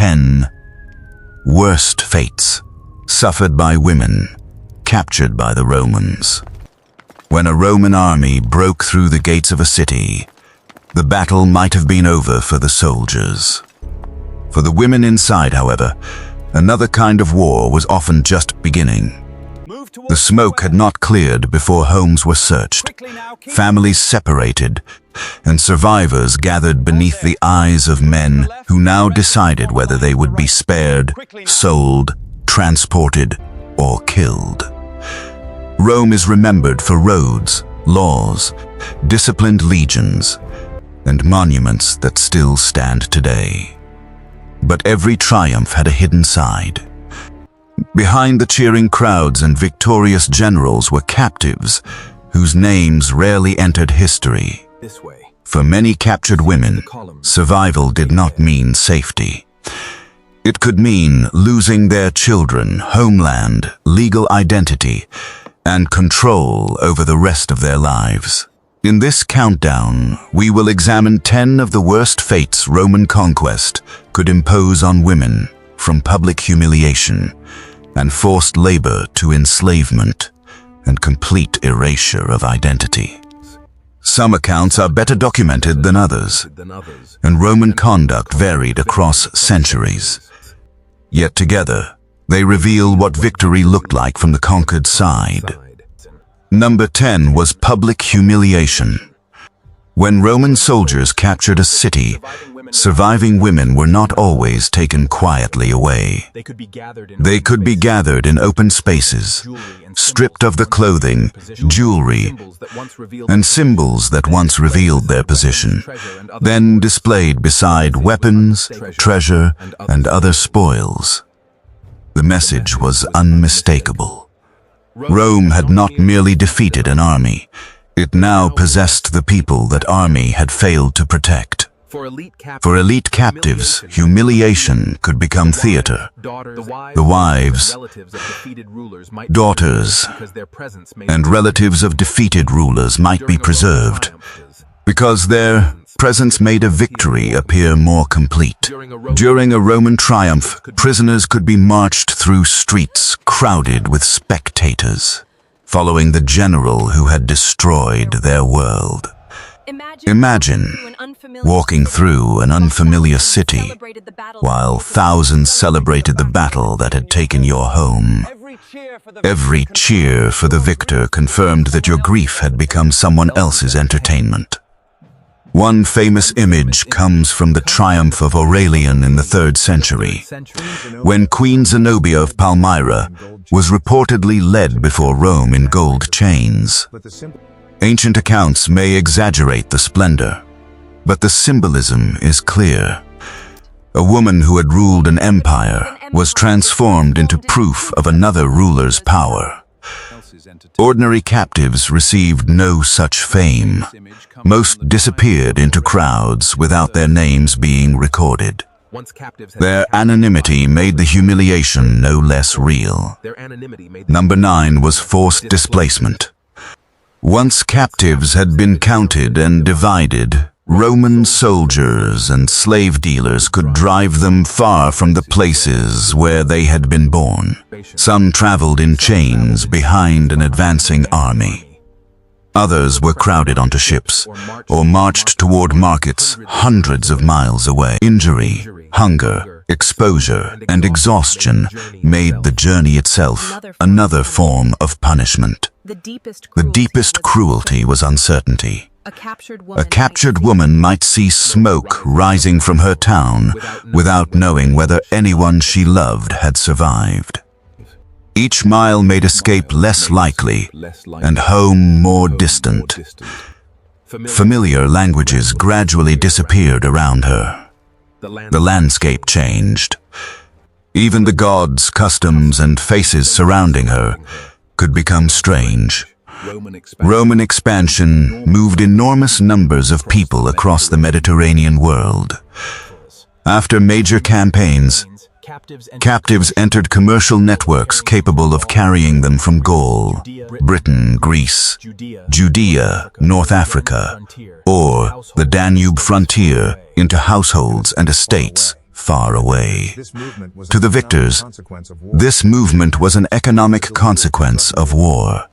10 worst fates suffered by women captured by the Romans. When a Roman army broke through the gates of a city, the battle might have been over for the soldiers. For the women inside, however, another kind of war was often just beginning. The smoke had not cleared before homes were searched, families separated, and survivors gathered beneath the eyes of men who now decided whether they would be spared, sold, transported, or killed. Rome is remembered for roads, laws, disciplined legions, and monuments that still stand today. But every triumph had a hidden side. Behind the cheering crowds and victorious generals were captives whose names rarely entered history. For many captured women, survival did not mean safety. It could mean losing their children, homeland, legal identity, and control over the rest of their lives. In this countdown, we will examine 10 of the worst fates Roman conquest could impose on women, from public humiliation and forced labor to enslavement and complete erasure of identity. Some accounts are better documented than others, and Roman conduct varied across centuries. Yet together, they reveal what victory looked like from the conquered side. Number 10 was public humiliation. When Roman soldiers captured a city, surviving women were not always taken quietly away. They could be gathered in open spaces, stripped of the clothing, jewelry, and symbols that once revealed their position, then displayed beside weapons, treasure, and other spoils. The message was unmistakable. Rome had not merely defeated an army, it now possessed the people that army had failed to protect. For elite captives, humiliation could become theater. The wives, daughters, and relatives of defeated rulers might be preserved, because their presence made a victory appear more complete. During a Roman triumph, prisoners could be marched through streets crowded with spectators, following the general who had destroyed their world. Imagine walking through an unfamiliar city while thousands celebrated the battle that had taken your home. Every cheer for the victor confirmed that your grief had become someone else's entertainment. One famous image comes from the triumph of Aurelian in the 3rd century, when Queen Zenobia of Palmyra was reportedly led before Rome in gold chains. Ancient accounts may exaggerate the splendor, but the symbolism is clear. A woman who had ruled an empire was transformed into proof of another ruler's power. Ordinary captives received no such fame. Most disappeared into crowds without their names being recorded. Their anonymity made the humiliation no less real. Number 9 was forced displacement. Once captives had been counted and divided, Roman soldiers and slave dealers could drive them far from the places where they had been born. Some traveled in chains behind an advancing army. Others were crowded onto ships or marched toward markets hundreds of miles away. Injury, hunger, exposure, and exhaustion made the journey itself another form of punishment. The deepest cruelty was uncertainty. A captured woman might see smoke rising from her town without knowing whether anyone she loved had survived. Each mile made escape less likely and home more distant. Familiar languages gradually disappeared around her. The landscape changed. Even the gods, customs, and faces surrounding her could become strange. Roman expansion moved enormous numbers of people across the Mediterranean world. After major campaigns, captives entered commercial networks capable of carrying them from Gaul, Britain, Greece, Judea, North Africa, or the Danube frontier into households and estates far away. To the victors, this movement was an economic consequence of war.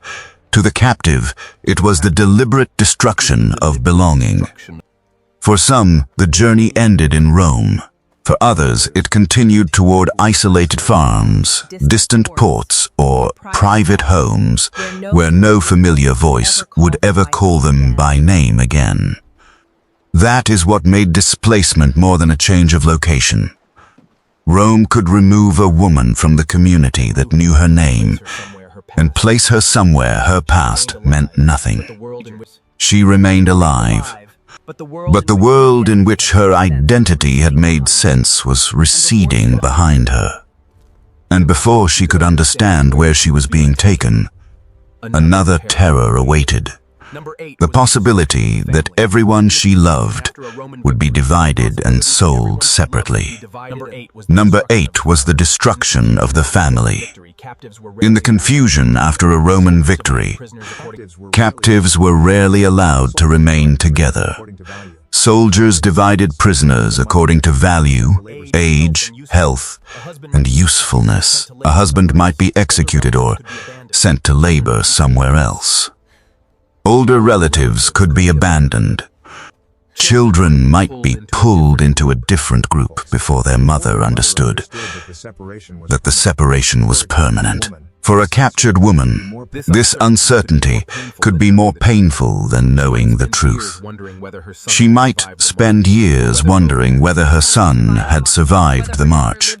To the captive, it was the deliberate destruction of belonging. For some, the journey ended in Rome. For others, it continued toward isolated farms, distant ports, or private homes, where no familiar voice would ever call them by name again. That is what made displacement more than a change of location. Rome could remove a woman from the community that knew her name and place her somewhere her past meant nothing. She remained alive. But the world in which her identity had made sense was receding behind her. And before she could understand where she was being taken, another terror awaited. The possibility that everyone she loved would be divided and sold separately. Number 8 was the destruction of the family. In the confusion after a Roman victory, captives were rarely allowed to remain together. Soldiers divided prisoners according to value, age, health, and usefulness. A husband might be executed or sent to labor somewhere else. Older relatives could be abandoned. Children might be pulled into a different group before their mother understood that the separation was permanent. For a captured woman, this uncertainty could be more painful than knowing the truth. She might spend years wondering whether her son had survived the march,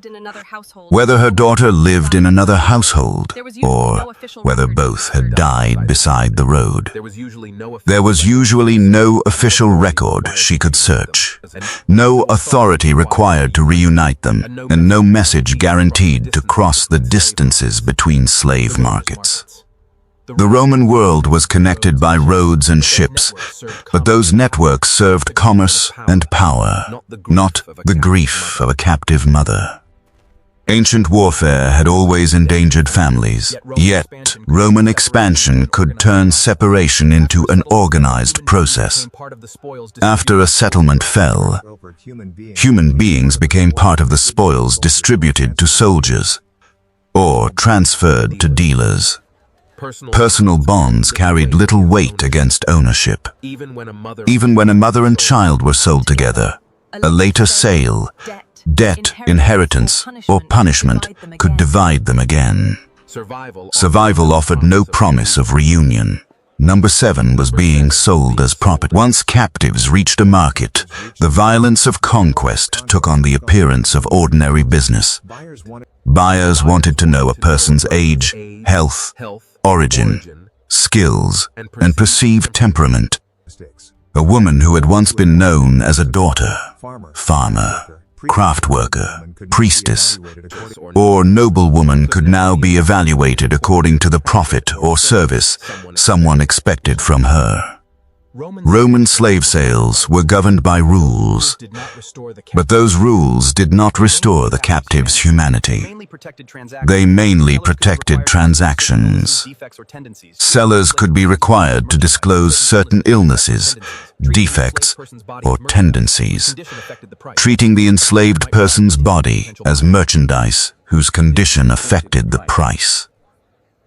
whether her daughter lived in another household, or whether both had died beside the road. There was usually no official record she could search, no authority required to reunite them, and no message guaranteed to cross the distances between slave markets. The Roman world was connected by roads and ships, but those networks served commerce and power, not the grief of a captive mother. Ancient warfare had always endangered families, yet Roman expansion could turn separation into an organized process. After a settlement fell, human beings became part of the spoils distributed to soldiers or transferred to dealers. Personal bonds carried little weight against ownership. Even when a mother and child were sold together, a later sale, debt, inheritance, or punishment could divide them again. Survival offered no promise of reunion. Number 7 was being sold as property. Once captives reached a market, the violence of conquest took on the appearance of ordinary business. Buyers wanted to know a person's age, health, origin, skills, and perceived temperament. A woman who had once been known as a daughter, farmer, craft worker, priestess, or noblewoman could now be evaluated according to the profit or service someone expected from her. Roman slave sales were governed by rules, but those rules did not restore the captive's humanity. They mainly protected transactions. Sellers could be required to disclose certain illnesses, defects, or tendencies, treating the enslaved person's body as merchandise whose condition affected the price.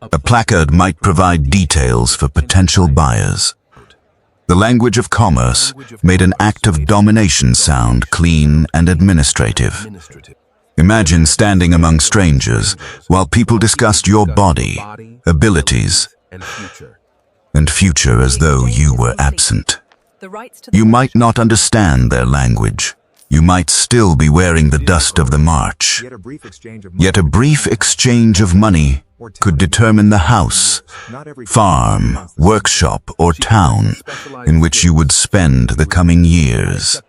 A placard might provide details for potential buyers. The language of commerce made an act of domination sound clean and administrative. Imagine standing among strangers while people discussed your body, abilities, and future as though you were absent. You might not understand their language. You might still be wearing the dust of the march. Yet a brief exchange of money could determine the house, farm, workshop, or town in which you would spend the coming years.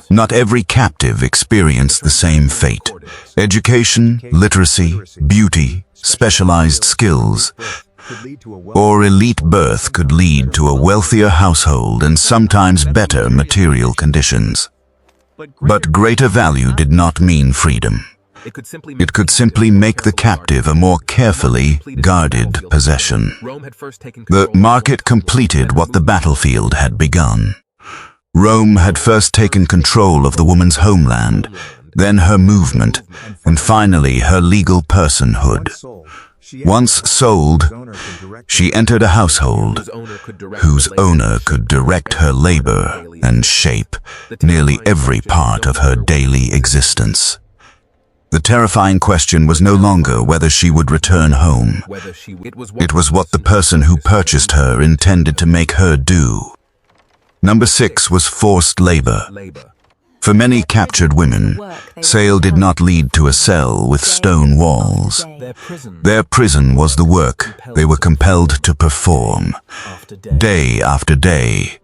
Not every captive experienced the same fate. Education, literacy, beauty, specialized skills, or elite birth could lead to a wealthier household and sometimes better material conditions. But greater value did not mean freedom. It could simply make the captive a more carefully guarded possession. The market completed what the battlefield had begun. Rome had first taken control of the woman's homeland, then her movement, and finally her legal personhood. Once sold, she entered a household whose owner could direct her labor and shape nearly every part of her daily existence. The terrifying question was no longer whether she would return home. It was what the person who purchased her intended to make her do. Number 6 was forced labor. For many captured women, sale did not lead to a cell with stone walls. Their prison was the work they were compelled to perform, day after day,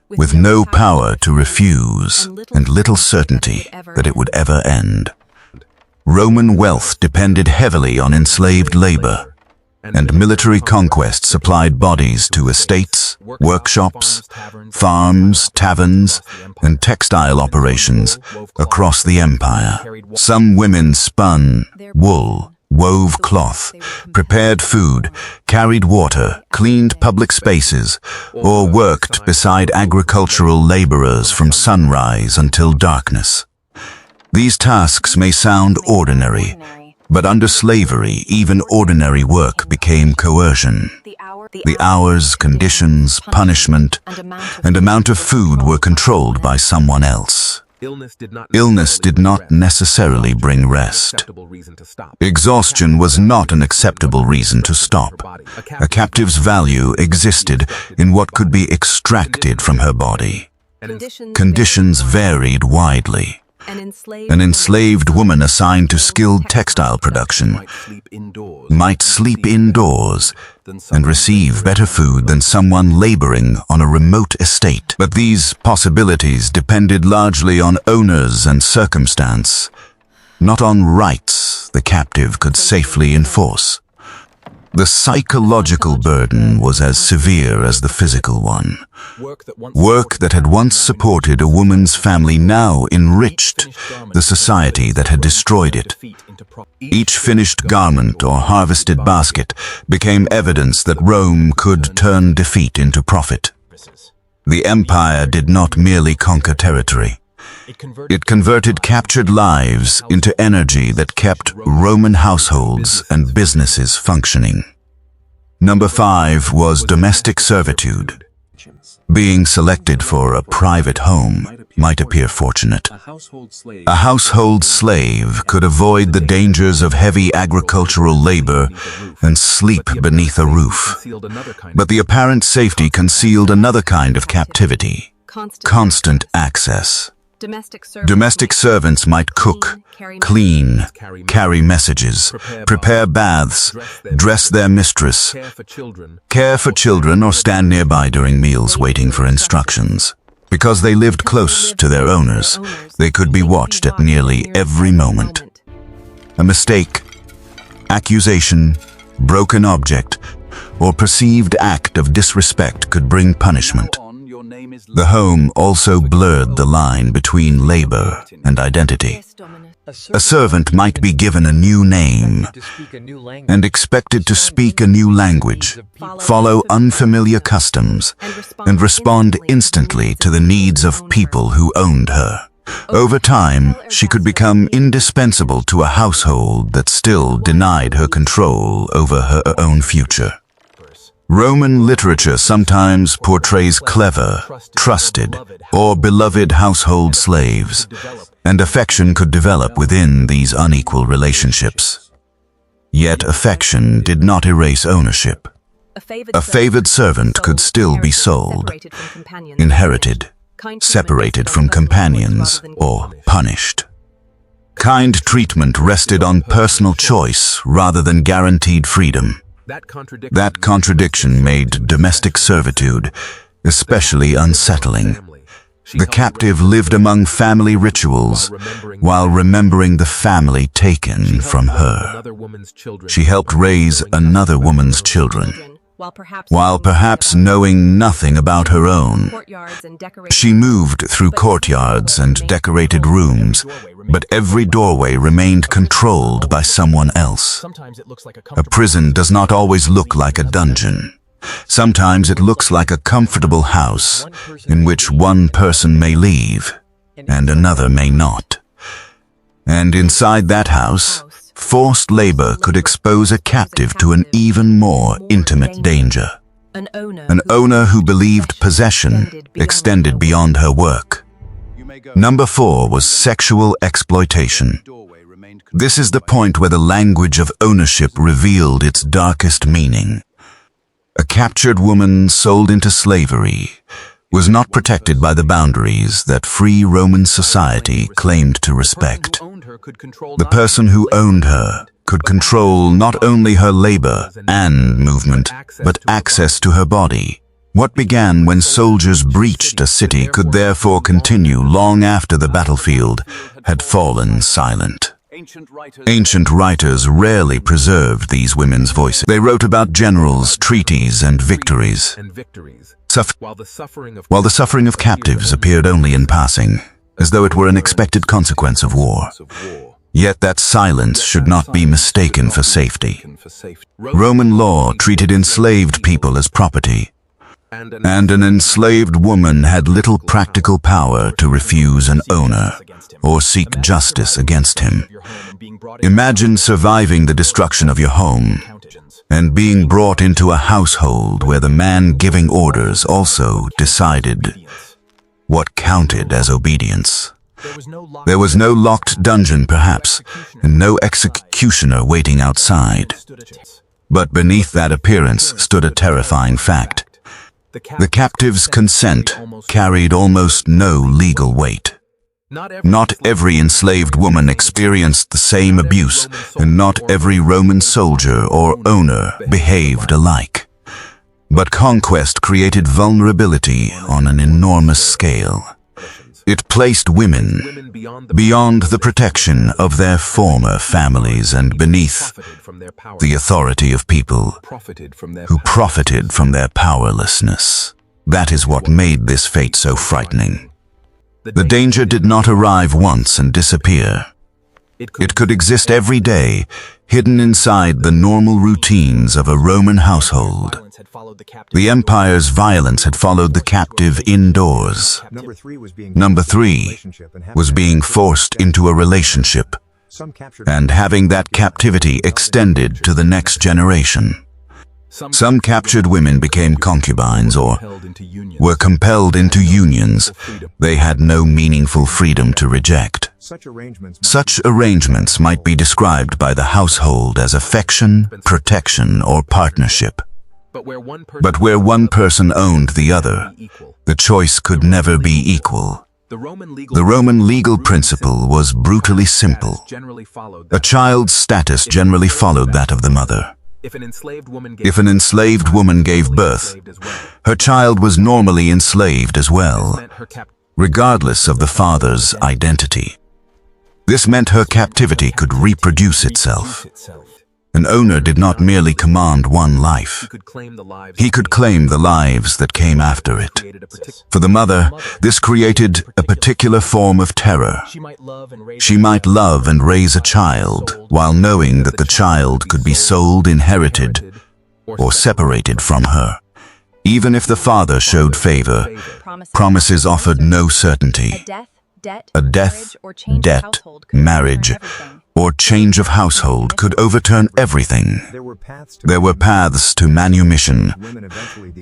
with no power to refuse and little certainty that it would ever end. Roman wealth depended heavily on enslaved labor, and military conquest supplied bodies to estates, workshops, farms, taverns, and textile operations across the empire. Some women spun wool, wove cloth, prepared food, carried water, cleaned public spaces, or worked beside agricultural laborers from sunrise until darkness. These tasks may sound ordinary, but under slavery, even ordinary work became coercion. The hours, conditions, punishment, and amount of food were controlled by someone else. Illness did not necessarily bring rest. Exhaustion was not an acceptable reason to stop. A captive's value existed in what could be extracted from her body. Conditions varied widely. An enslaved woman assigned to skilled textile production might sleep indoors and receive better food than someone laboring on a remote estate. But these possibilities depended largely on owners and circumstance, not on rights the captive could safely enforce. The psychological burden was as severe as the physical one. Work that had once supported a woman's family now enriched the society that had destroyed it. Each finished garment or harvested basket became evidence that Rome could turn defeat into profit. The empire did not merely conquer territory. It converted captured lives into energy that kept Roman households and businesses functioning. Number 5 was domestic servitude. Being selected for a private home might appear fortunate. A household slave could avoid the dangers of heavy agricultural labor and sleep beneath a roof. But the apparent safety concealed another kind of captivity: constant access. Domestic servants might cook, clean, carry messages, prepare baths, dress their mistress, care for children, or stand nearby during meals waiting for instructions. Because they lived close to their owners, they could be watched at nearly every moment. A mistake, accusation, broken object, or perceived act of disrespect could bring punishment. The home also blurred the line between labor and identity. A servant might be given a new name and expected to speak a new language, follow unfamiliar customs, and respond instantly to the needs of people who owned her. Over time, she could become indispensable to a household that still denied her control over her own future. Roman literature sometimes portrays clever, trusted, or beloved household slaves, and affection could develop within these unequal relationships. Yet affection did not erase ownership. A favored servant could still be sold, inherited, separated from companions, or punished. Kind treatment rested on personal choice rather than guaranteed freedom. That contradiction made domestic servitude especially unsettling. The captive lived among family rituals while remembering the family taken from her. She helped raise another woman's children, while perhaps knowing nothing about her own. She moved through courtyards and decorated rooms, but every doorway remained controlled by someone else. A prison does not always look like a dungeon. Sometimes it looks like a comfortable house in which one person may leave and another may not. And inside that house, forced labor could expose a captive to an even more intimate danger. An owner who believed possession extended beyond her work. Number 4 was sexual exploitation. This is the point where the language of ownership revealed its darkest meaning. A captured woman sold into slavery was not protected by the boundaries that free Roman society claimed to respect. The person who owned her could control not only her labor and movement, but access to her body. What began when soldiers breached a city could therefore continue long after the battlefield had fallen silent. Ancient writers rarely preserved these women's voices. They wrote about generals, treaties, and victories, while the suffering of captives appeared only in passing, as though it were an expected consequence of war. Yet that silence should not be mistaken for safety. Roman law treated enslaved people as property, and an enslaved woman had little practical power to refuse an owner or seek justice against him. Imagine surviving the destruction of your home and being brought into a household where the man giving orders also decided what counted as obedience. There was no locked dungeon, perhaps, and no executioner waiting outside. But beneath that appearance stood a terrifying fact. The captive's consent carried almost no legal weight. Not every enslaved woman experienced the same abuse, and not every Roman soldier or owner behaved alike. But conquest created vulnerability on an enormous scale. It placed women beyond the protection of their former families and beneath the authority of people who profited from their powerlessness. That is what made this fate so frightening. The danger did not arrive once and disappear. It could exist every day, hidden inside the normal routines of a Roman household. The empire's violence had followed the captive indoors. Number 3 was being forced into a relationship and having that captivity extended to the next generation. Some captured women became concubines or were compelled into unions they had no meaningful freedom to reject. Such arrangements might be described by the household as affection, protection, or partnership. But where one person owned the other, the choice could never be equal. The Roman legal principle was brutally simple. A child's status generally followed that of the mother. If an enslaved woman gave birth, her child was normally enslaved as well, regardless of the father's identity. This meant her captivity could reproduce itself. An owner did not merely command one life. He could claim the lives that came after it. For the mother, this created a particular form of terror. She might love and raise a child while knowing that the child could be sold, inherited, or separated from her. Even if the father showed favor, promises offered no certainty. A death, debt, marriage, or change of household could overturn everything. There were paths to manumission,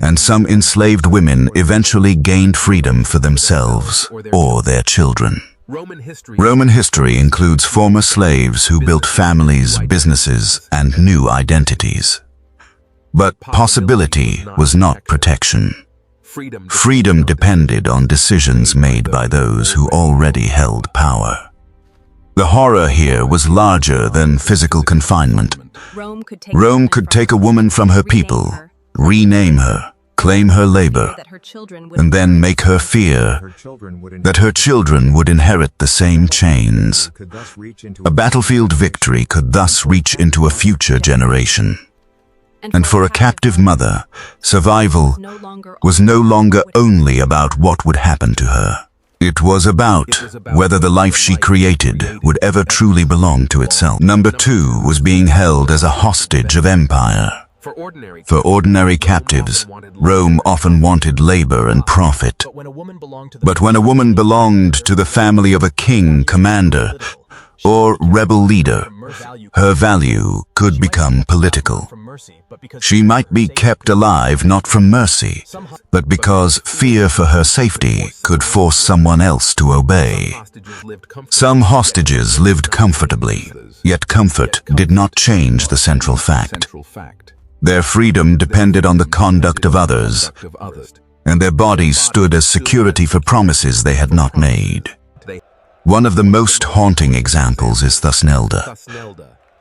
and some enslaved women eventually gained freedom for themselves or their children. Roman history includes former slaves who built families, businesses, and new identities. But possibility was not protection. Freedom depended on decisions made by those who already held power. The horror here was larger than physical confinement. Rome could take a woman from her people, rename her, claim her labor, and then make her fear that her children would inherit the same chains. A battlefield victory could thus reach into a future generation. And for a captive mother, survival was no longer only about what would happen to her. It was about whether the life she created would ever truly belong to itself. Number 2 was being held as a hostage of empire. For ordinary captives, Rome often wanted labor and profit. But when a woman belonged to the family of a king, commander, or rebel leader, her value could become political. She might be kept alive not from mercy, but because fear for her safety could force someone else to obey. Some hostages lived comfortably, yet comfort did not change the central fact. Their freedom depended on the conduct of others, and their bodies stood as security for promises they had not made. One of the most haunting examples is Thusnelda,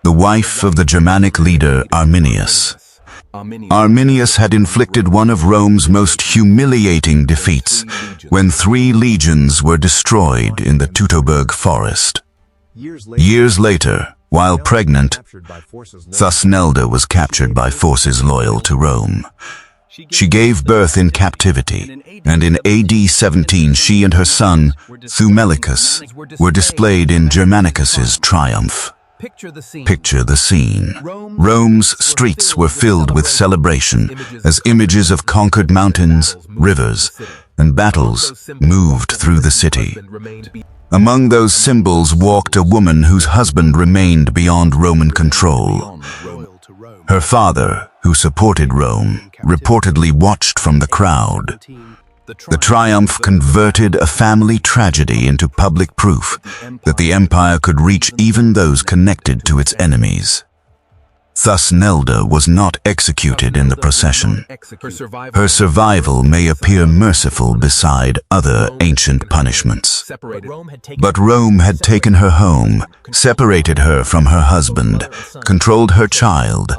the wife of the Germanic leader Arminius. Arminius had inflicted one of Rome's most humiliating defeats when 3 legions were destroyed in the Teutoburg forest. Years later, while pregnant, Thusnelda was captured by forces loyal to Rome. She gave birth in captivity, and in AD 17 she and her son, Theumelicus, were displayed in Germanicus's triumph. Picture the scene. Rome's streets were filled with celebration as images of conquered mountains, rivers, and battles moved through the city. Among those symbols walked a woman whose husband remained beyond Roman control. Her father, who supported Rome, reportedly watched from the crowd. The triumph converted a family tragedy into public proof that the empire could reach even those connected to its enemies. Thusnelda was not executed in the procession. Her survival may appear merciful beside other ancient punishments. But Rome had taken her home, separated her from her husband, controlled her child,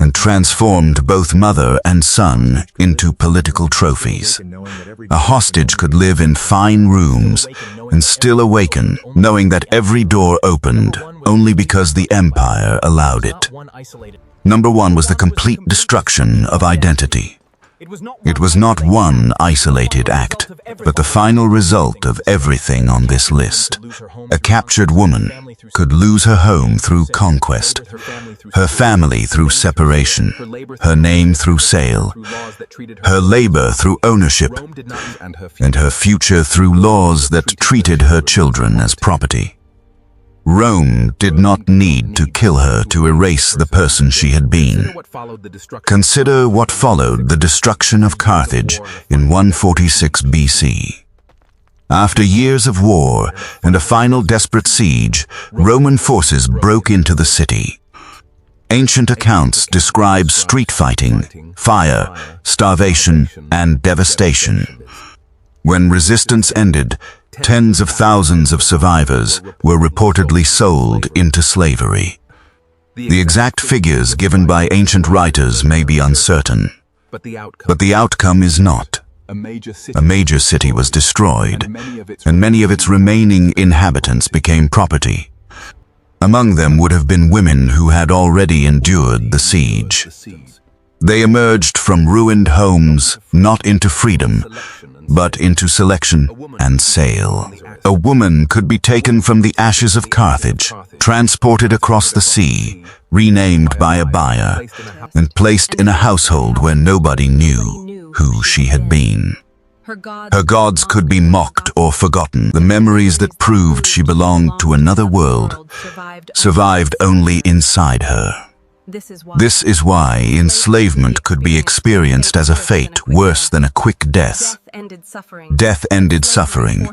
and transformed both mother and son into political trophies. A hostage could live in fine rooms and still awaken, knowing that every door opened only because the empire allowed it. Number 1 was the complete destruction of identity. It was not one isolated act, but the final result of everything on this list. A captured woman could lose her home through conquest, her family through separation, her name through sale, her labor through ownership, and her future through laws that treated her children as property. Rome did not need to kill her to erase the person she had been. Consider what followed the destruction of Carthage in 146 BC. After years of war and a final desperate siege, Roman forces broke into the city. Ancient accounts describe street fighting, fire, starvation, and devastation. When resistance ended, tens of thousands of survivors were reportedly sold into slavery. The exact figures given by ancient writers may be uncertain, but the outcome is not. A major city was destroyed, and many of its remaining inhabitants became property. Among them would have been women who had already endured the siege. They emerged from ruined homes not into freedom, but into selection and sale. A woman could be taken from the ashes of Carthage, transported across the sea, renamed by a buyer, and placed in a household where nobody knew who she had been. Her gods could be mocked or forgotten. The memories that proved she belonged to another world survived only inside her. This is why enslavement could be experienced as a fate worse than a quick death. Death ended suffering,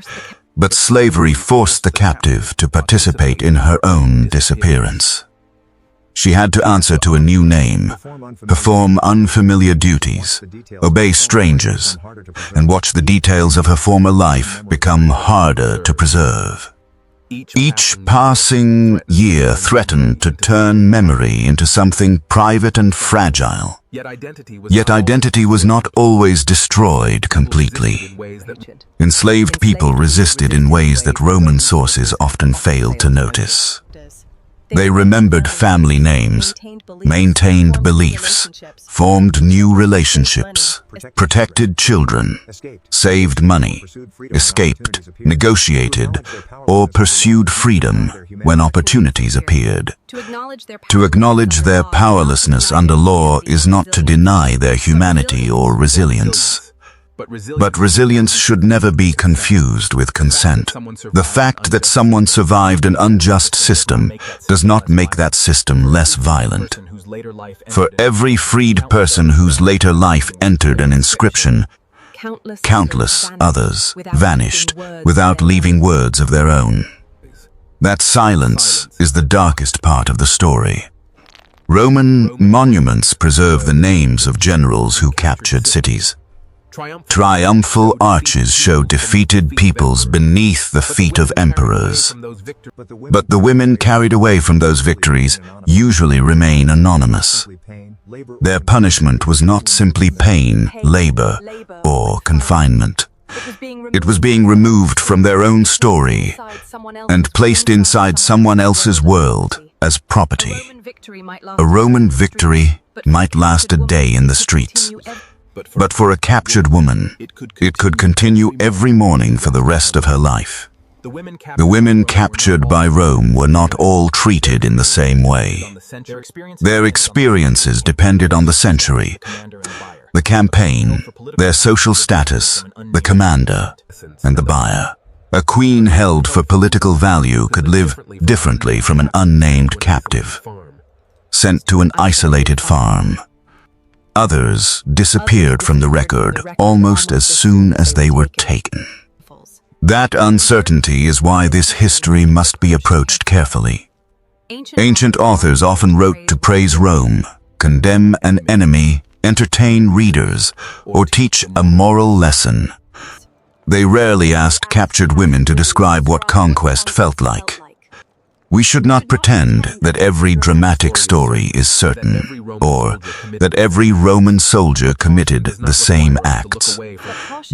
but slavery forced the captive to participate in her own disappearance. She had to answer to a new name, perform unfamiliar duties, obey strangers, and watch the details of her former life become harder to preserve. Each passing year threatened to turn memory into something private and fragile. Yet identity was not always destroyed completely. Enslaved people resisted in ways that Roman sources often failed to notice. They remembered family names, maintained beliefs, formed new relationships, protected children, saved money, escaped, negotiated, or pursued freedom when opportunities appeared. To acknowledge their powerlessness under law is not to deny their humanity or resilience, But resilience should never be confused with consent. The fact that someone survived an unjust system does not make that system less violent. For every freed person whose later life entered an inscription, countless others vanished without leaving words of their own. That silence is the darkest part of the story. Roman monuments preserve the names of generals who captured cities. Triumphal arches show defeated peoples beneath the feet of emperors. But the women carried away from those victories usually remain anonymous. Their punishment was not simply pain, labor, or confinement. It was being removed from their own story and placed inside someone else's world as property. A Roman victory might last a day in the streets. But for a captured woman, it could continue every morning for the rest of her life. The women captured by Rome were not all treated in the same way. Their experiences depended on the century, the campaign, their social status, the commander, and the buyer. A queen held for political value could live differently from an unnamed captive, sent to an isolated farm. Others disappeared from the record almost as soon as they were taken. That uncertainty is why this history must be approached carefully. Ancient authors often wrote to praise Rome, condemn an enemy, entertain readers, or teach a moral lesson. They rarely asked captured women to describe what conquest felt like. We should not pretend that every dramatic story is certain, or that every Roman soldier committed the same acts.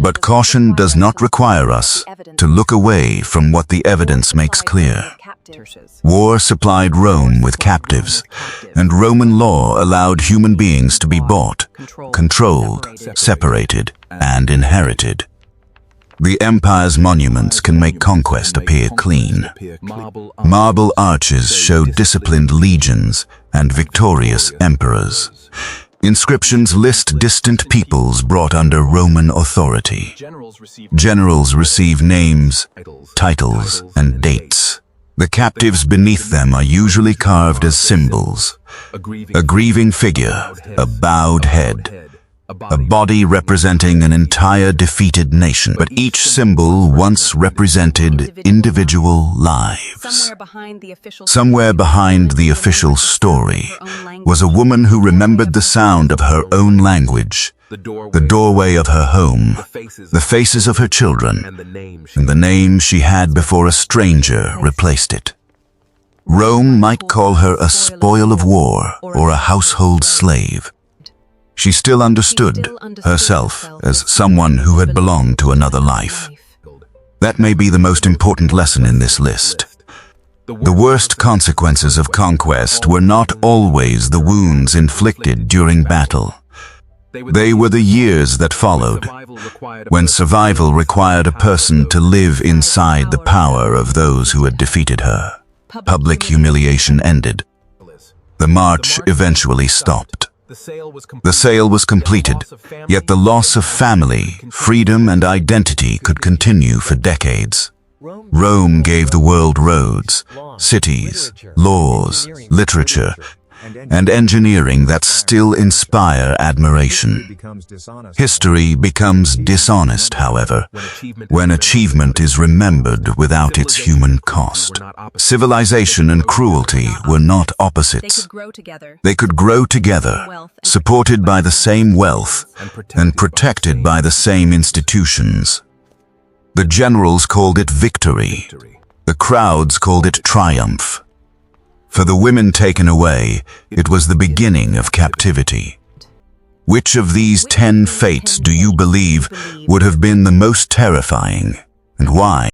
But caution does not require us to look away from what the evidence makes clear. War supplied Rome with captives, and Roman law allowed human beings to be bought, controlled, separated, and inherited. The empire's monuments can make conquest appear clean. Marble arches show disciplined legions and victorious emperors. Inscriptions list distant peoples brought under Roman authority. Generals receive names, titles, and dates. The captives beneath them are usually carved as symbols. A grieving figure, a bowed head, a body representing an entire defeated nation. But each symbol once represented individual lives. Somewhere behind the official story was a woman who remembered the sound of her own language, the doorway of her home, the faces of her children, and the name she had before a stranger replaced it. Rome might call her a spoil of war or a household slave. She still understood herself as someone who had belonged to another life. That may be the most important lesson in this list. The worst consequences of conquest were not always the wounds inflicted during battle. They were the years that followed, when survival required a person to live inside the power of those who had defeated her. Public humiliation ended. The march eventually stopped. The sale was completed, yet the loss of family, freedom, and identity could continue for decades. Rome gave the world roads, cities, laws, literature, and engineering that still inspire admiration. History becomes dishonest, however, when achievement is remembered without its human cost. Civilization and cruelty were not opposites. They could grow together, supported by the same wealth and protected by the same institutions. The generals called it victory. The crowds called it triumph. For the women taken away, it was the beginning of captivity. Which of these 10 fates do you believe would have been the most terrifying, and why?